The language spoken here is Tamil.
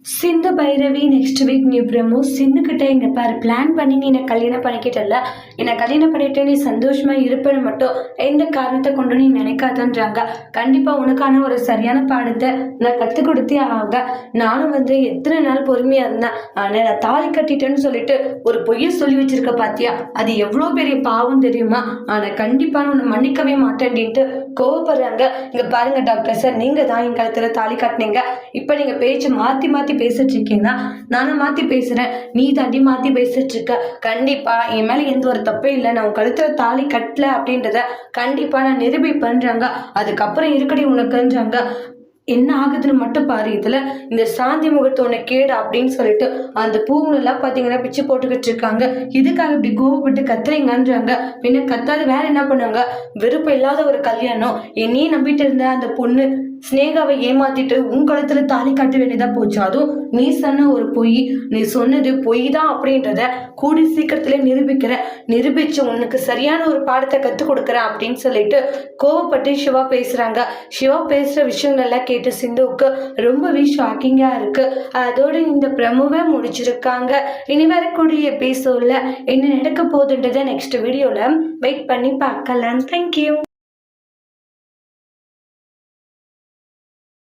சிந்து Bhairavi next week new promo. சிந்துக்கிட்ட இங்கே பாரு, பிளான் பண்ணி நீ என்னை கல்யாணம் பண்ணிக்கிட்டல, என்னை கல்யாணம் பண்ணிட்டு நீ சந்தோஷமா இருப்பேன்னு மட்டும் எந்த காரணத்தை கொண்டு நீ நினைக்காதன்றாங்க. கண்டிப்பாக உனக்கான ஒரு சரியான பாடத்தை நான் கற்றுக் கொடுத்தே ஆக. நானும் எத்தனை நாள் பொறுமையாக இருந்தேன், ஆனால் நான் தாலி கட்டிட்டேன்னு சொல்லிட்டு ஒரு பொய்யை சொல்லி வச்சிருக்க பாத்தியா, அது எவ்வளோ பெரிய பாவம் தெரியுமா? ஆனால் கண்டிப்பாக உன்னை மன்னிக்கவே மாட்டேன்ட்டு கோவப்படுறாங்க. இங்கே பாருங்க டாக்டர் சார், நீங்கள் தான் என் கழுத்தில் தாலி கட்டினீங்க. இப்போ நீங்கள் பேச்சு மாற்றி மாற்றி பேசிட்டு இருக்கீங்கன்னா நானும் மாற்றி பேசுகிறேன், நீ தாண்டி மாற்றி பேசிட்டு இருக்க. கண்டிப்பாக என் மேலே எந்த ஒரு தப்பே இல்லை, நான் உன் கழுத்தில் தாலி கட்டல அப்படின்றத கண்டிப்பாக நான் நிரூபிப்பேன்றாங்க. அதுக்கப்புறம் இருக்கடி உனக்குன்றாங்க. என்ன ஆகுதுன்னு மட்டும் பாரு, இதுல இந்த சாந்தி முகத்தை உன்னை கேடு அப்படின்னு சொல்லிட்டு அந்த பூங்களெல்லாம் பார்த்தீங்கன்னா பிச்சு போட்டுக்கிட்டு இருக்காங்க. இதுக்காக இப்படி கோவப்பட்டு கத்துறீங்கன்றாங்க. பின்ன கத்தாது வேற என்ன பண்ணாங்க? விருப்பம் இல்லாத ஒரு கல்யாணம், என்னையே நம்பிட்டு இருந்த அந்த பொண்ணு ஸ்னேகாவை ஏமாத்திட்டு உன் கழுத்துல தாலி காட்ட வேண்டியதா போச்சு. அதுவும் நீ சொன்ன ஒரு பொய், நீ சொன்னது பொய் தான் அப்படின்றத கூடி சீக்கிரத்துல நிரூபிச்சு உனக்கு சரியான ஒரு பாடத்தை கற்றுக் கொடுக்குறேன் அப்படின்னு சொல்லிட்டு கோவப்பட்டு சிவா பேசுறாங்க. சிவா பேசுற விஷயங்கள்லாம் கேட்டு சிந்துவுக்கு ரொம்பவே ஷாக்கிங்கா இருக்கு. அதோட இந்த ப்ரமோவை முடிச்சிருக்காங்க. இனி வரக்கூடிய எபிசோட்ல என்ன நடக்க போகுதுன்றதை நெக்ஸ்ட் வீடியோல வெயிட் பண்ணி பார்க்கலாம். தேங்க்யூ.